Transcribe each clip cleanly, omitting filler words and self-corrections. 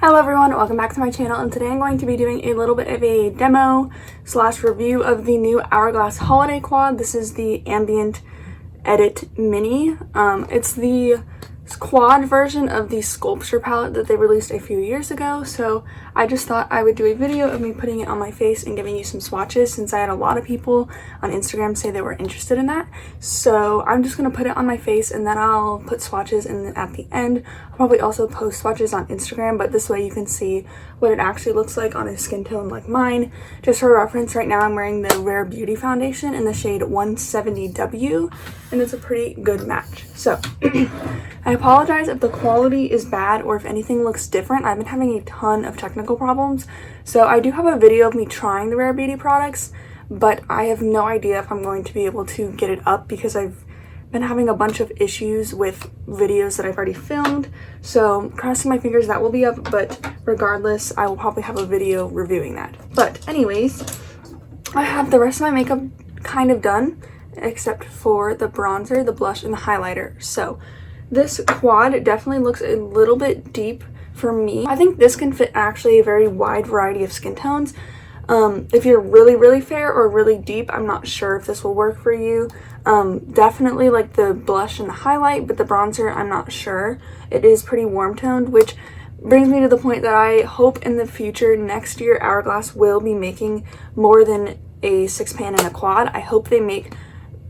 Hello everyone, welcome back to my channel, and today I'm going to be doing a little bit of a demo slash review of the new Hourglass Holiday Quad. This is the Ambient Edit Mini. It's the quad version of the sculpture palette that they released a few years ago, so I just thought I would do a video of me putting it on my face and giving you some swatches, since I had a lot of people on Instagram say they were interested in that. So I'm just going to put it on my face and then I'll put swatches in at the end. I'll probably also post swatches on Instagram, but this way you can see what it actually looks like on a skin tone like mine. Just for reference, right now I'm wearing the Rare Beauty foundation in the shade 170W, and it's a pretty good match. So I apologize if the quality is bad or if anything looks different. I've been having a ton of technical problems, so I do have a video of me trying the Rare Beauty products, but I have no idea if I'm going to be able to get it up because I've been having a bunch of issues with videos that I've already filmed. So crossing my fingers that will be up, but regardless, I will probably have a video reviewing that. But anyways, I have the rest of my makeup kind of done, except for the bronzer, the blush, and the highlighter. So this quad definitely looks a little bit deep for me. I think this can fit actually a very wide variety of skin tones. If you're really fair or really deep, I'm not sure if this will work for you. Definitely like the blush and the highlight, but the bronzer, I'm not sure. It is pretty warm toned, which brings me to the point that I hope in the future, next year, Hourglass will be making more than a 6-pan and a quad. I hope they make,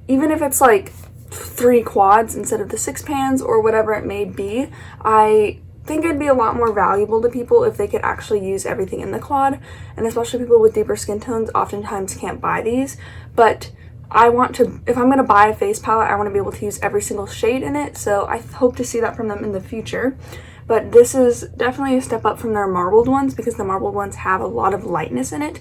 even if it's like 3 quads instead of the 6 pans or whatever it may be. I think it'd be a lot more valuable to people if they could actually use everything in the quad, and especially people with deeper skin tones oftentimes can't buy these. But I want to, if I'm going to buy a face palette, I want to be able to use every single shade in it, so I hope to see that from them in the future. But this is definitely a step up from their marbled ones, because the marbled ones have a lot of lightness in it.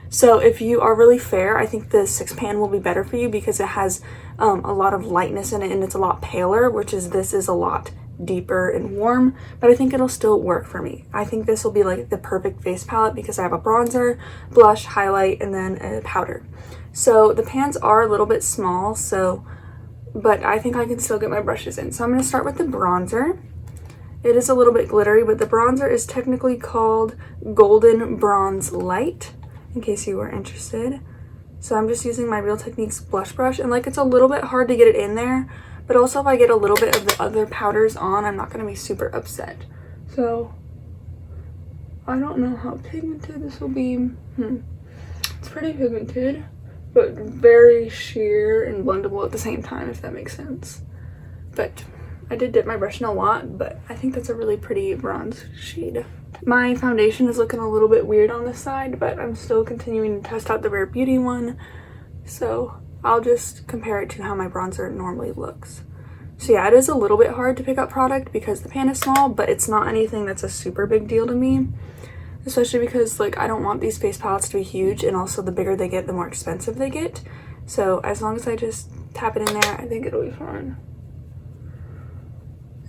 So if you are really fair, I think the 6-pan will be better for you because it has a lot of lightness in it and it's a lot paler, which is, this is a lot deeper and warm, but I think it'll still work for me. I think this will be like the perfect face palette because I have a bronzer, blush, highlight, and then a powder. So the pans are a little bit small, so, but I think I can still get my brushes in. So I'm going to start with the bronzer. It is a little bit glittery, but the bronzer is technically called Golden Bronze Light, in case you were interested. So I'm just using my Real Techniques blush brush, and like, it's a little bit hard to get it in there, but also if I get a little bit of the other powders on, I'm not going to be super upset. So I don't know how pigmented this will be. It's pretty pigmented, but very sheer and blendable at the same time, if that makes sense. But I did dip my brush in a lot, but I think that's a really pretty bronze shade. My foundation is looking a little bit weird on this side, but I'm still continuing to test out the Rare Beauty one, so I'll just compare it to how my bronzer normally looks. So yeah, it is a little bit hard to pick up product because the pan is small, but it's not anything that's a super big deal to me, especially because like, I don't want these face palettes to be huge, and also the bigger they get, the more expensive they get. So as long as I just tap it in there, I think it'll be fine.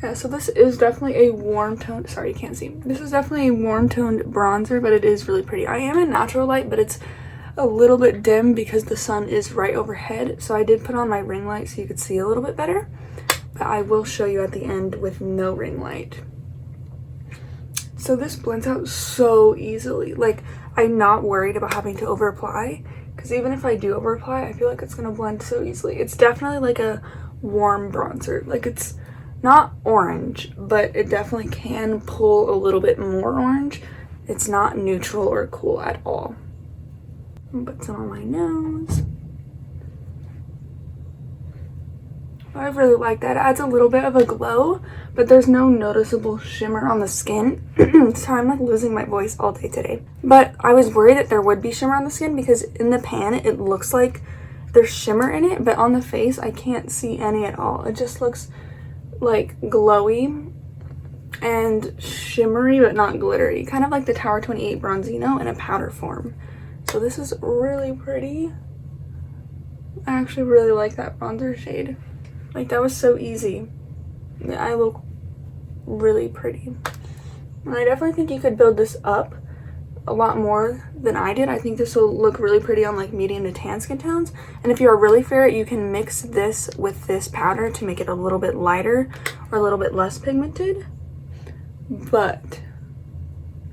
Yeah, so this is definitely a warm toned, sorry, you can't see. This is definitely a warm toned bronzer, but it is really pretty. I am in natural light, but it's a little bit dim because the sun is right overhead. So I did put on my ring light so you could see a little bit better, but I will show you at the end with no ring light. So this blends out so easily. Like, I'm not worried about having to over apply, because even if I do over apply, I feel like it's gonna blend so easily. It's definitely like a warm bronzer. Like, it's not orange, but it definitely can pull a little bit more orange. It's not neutral or cool at all. I'll put some on my nose. I really like that. It adds a little bit of a glow, but there's no noticeable shimmer on the skin. So I'm like losing my voice all day today. But I was worried that there would be shimmer on the skin because in the pan it looks like there's shimmer in it, but on the face I can't see any at all. It just looks like glowy and shimmery, but not glittery, kind of like the Tower 28 Bronzino in a powder form. So this is really pretty. I actually really like that bronzer shade. Like, that was so easy. I look really pretty, and I definitely think you could build this up a lot more than I did. I think this will look really pretty on like medium to tan skin tones, and if you're really fair, you can mix this with this powder to make it a little bit lighter or a little bit less pigmented. But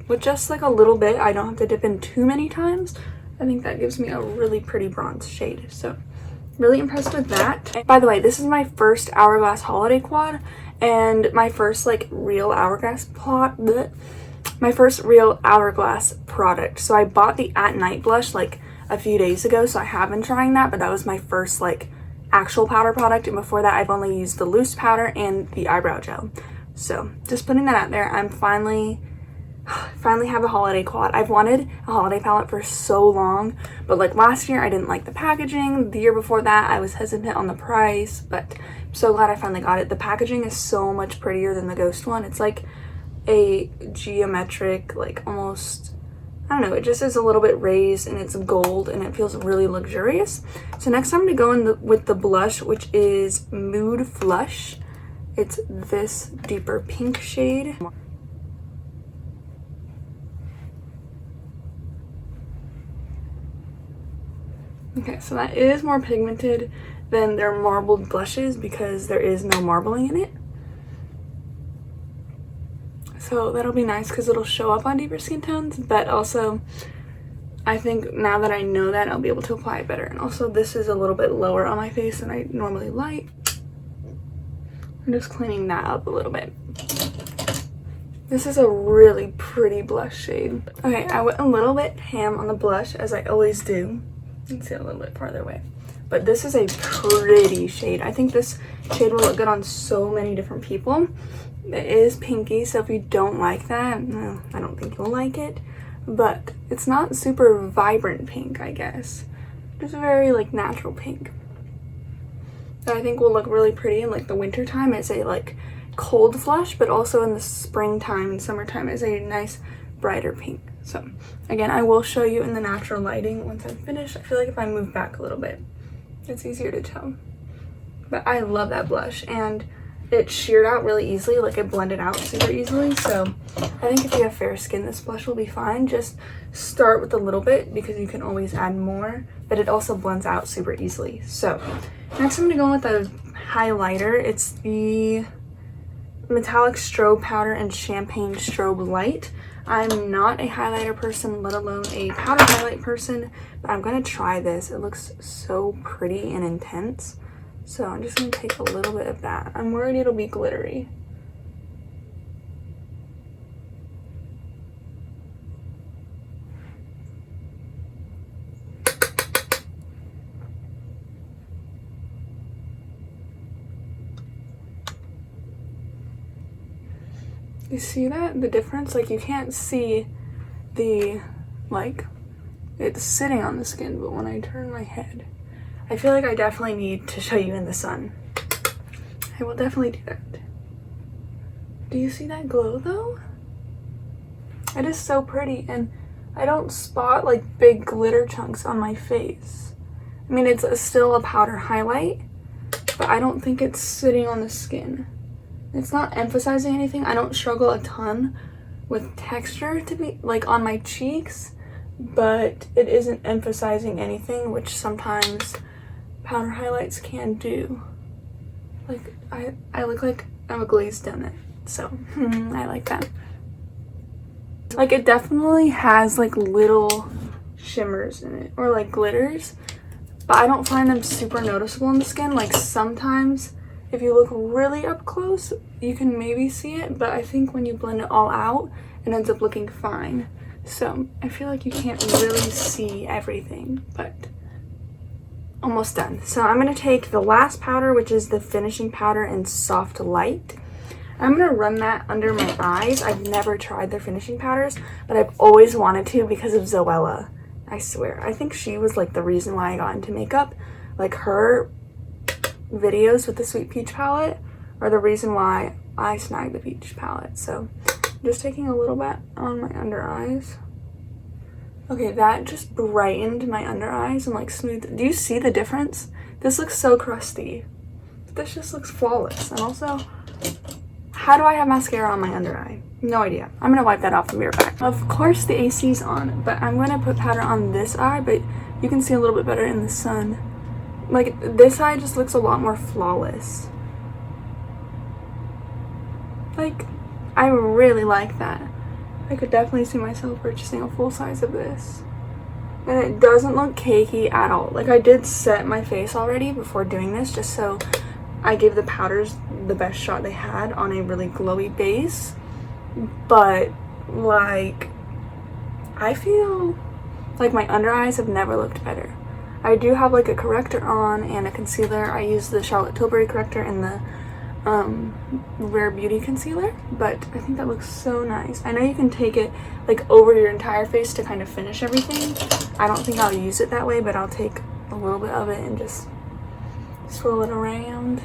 with just like a little bit. I don't have to dip in too many times. I think that gives me a really pretty bronze shade. So really impressed with that. And by the way, this is my first Hourglass holiday quad and my first like real Hourglass my first real Hourglass product. So I bought the At Night blush like a few days ago, so I have been trying that, but that was my first like actual powder product, and before that I've only used the loose powder and the eyebrow gel. So just putting that out there. I'm finally have a holiday quad. I've wanted a holiday palette for so long, but like last year I didn't like the packaging. The year before that I was hesitant on the price, but I'm so glad I finally got it. The packaging is so much prettier than the Ghost one. It's like a geometric, like almost, I don't know, it just is a little bit raised and it's gold and it feels really luxurious. So next I'm going to go in with the blush, which is Mood Flush. It's this deeper pink shade. Okay, so that is more pigmented than their marbled blushes because there is no marbling in it. So that'll be nice because it'll show up on deeper skin tones, but also I think now that I know that, I'll be able to apply it better. And also this is a little bit lower on my face than I normally like. I'm just cleaning that up a little bit. This is a really pretty blush shade. Okay, I went a little bit ham on the blush as I always do. You can see it a little bit farther away. But this is a pretty shade. I think this shade will look good on so many different people. It is pinky, so if you don't like that, no, I don't think you'll like it. But it's not super vibrant pink, I guess. Just a very like natural pink that I think will look really pretty in like the winter time as a like cold flush, but also in the springtime and summertime as a nice brighter pink. So again, I will show you in the natural lighting once I'm finished. I feel like if I move back a little bit, it's easier to tell. But I love that blush, and it sheared out really easily, like it blended out super easily. So I think if you have fair skin, this blush will be fine. Just start with a little bit because you can always add more, but it also blends out super easily. So next I'm gonna go in with a highlighter. It's the Metallic Strobe Powder and Champagne Strobe Light. I'm not a highlighter person, let alone a powder highlight person, but I'm gonna try this. It looks so pretty and intense. So I'm just gonna take a little bit of that. I'm worried it'll be glittery. You see that? The difference? Like you can't see the, like, it's sitting on the skin, but when I turn my head, I feel like I definitely need to show you in the sun. I will definitely do that. Do you see that glow though? It is so pretty, and I don't spot like big glitter chunks on my face. I mean, it's still a powder highlight, but I don't think it's sitting on the skin. It's not emphasizing anything. I don't struggle a ton with texture to be like on my cheeks, but it isn't emphasizing anything, which sometimes powder highlights can do. Like I look like I'm a glazed donut, so I like that. Like it definitely has like little shimmers in it or like glitters, but I don't find them super noticeable on the skin. Like sometimes if you look really up close, you can maybe see it, but I think when you blend it all out, it ends up looking fine. So I feel like you can't really see everything, but almost done. So I'm going to take the last powder, which is the finishing powder in Soft Light. I'm going to run that under my eyes. I've never tried their finishing powders, but I've always wanted to because of Zoella. I swear. I think she was like the reason why I got into makeup. Like her videos with the Sweet Peach palette are the reason why I snagged the peach palette. So I'm just taking a little bit on my under eyes. Okay, that just brightened my under eyes and like smoothed. Do you see the difference? This looks so crusty. This just looks flawless. And also, how do I have mascara on my under eye? No idea. I'm gonna wipe that off and be right back. Of course the AC's on, but I'm gonna put powder on this eye, but you can see a little bit better in the sun. Like this eye just looks a lot more flawless. Like I really like that. I could definitely see myself purchasing a full size of this. And it doesn't look cakey at all. Like, I did set my face already before doing this, just so I gave the powders the best shot they had on a really glowy base. But, like, I feel like my under eyes have never looked better. I do have like a corrector on and a concealer. I use the Charlotte Tilbury corrector and the Rare Beauty concealer, but I think that looks so nice. I know you can take it like over your entire face to kind of finish everything. I don't think I'll use it that way, but I'll take a little bit of it and just swirl it around.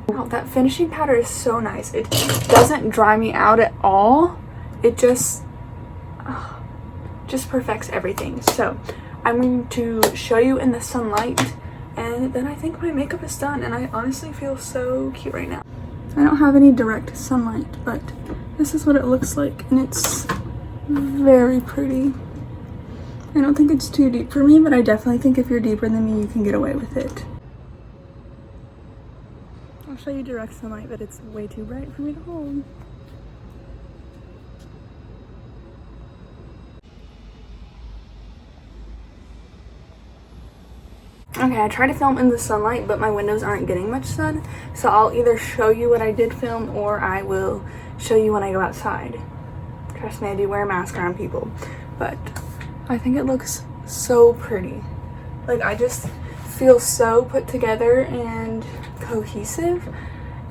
Oh, that finishing powder is so nice. It doesn't dry me out at all. It just perfects everything. So I'm going to show you in the sunlight, and then I think my makeup is done, and I honestly feel so cute right now. I don't have any direct sunlight, but this is what it looks like, and it's very pretty. I don't think it's too deep for me, but I definitely think if you're deeper than me, you can get away with it. I'll show you direct sunlight, but it's way too bright for me to hold. Okay, I tried to film in the sunlight, but my windows aren't getting much sun, so I'll either show you what I did film or I will show you when I go outside. Trust me, I do wear a mask around people, but I think it looks so pretty. Like, I just feel so put together and cohesive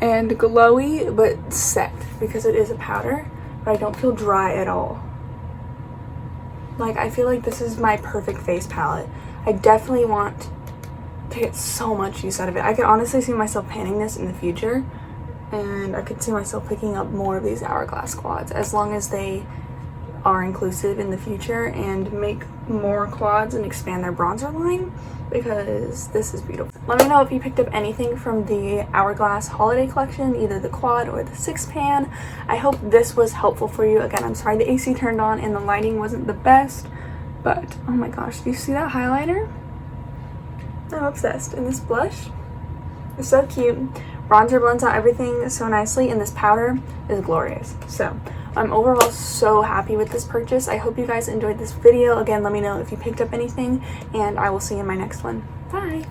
and glowy, but set, because it is a powder, but I don't feel dry at all. Like, I feel like this is my perfect face palette. I definitely want to get so much use out of it. I could honestly see myself panning this in the future, and I could see myself picking up more of these hourglass quads as long as they are inclusive in the future and make more quads and expand their bronzer line, because this is beautiful. Let me know if you picked up anything from the Hourglass holiday collection, either the quad or the 6-pan. I hope this was helpful for you. Again, I'm sorry the AC turned on and the lighting wasn't the best, but oh my gosh, do you see that highlighter? I'm obsessed. And this blush is so cute. Bronzer blends out everything so nicely, and this powder is glorious. So I'm overall so happy with this purchase. I hope you guys enjoyed this video. Again, let me know if you picked up anything, and I will see you in my next one. Bye!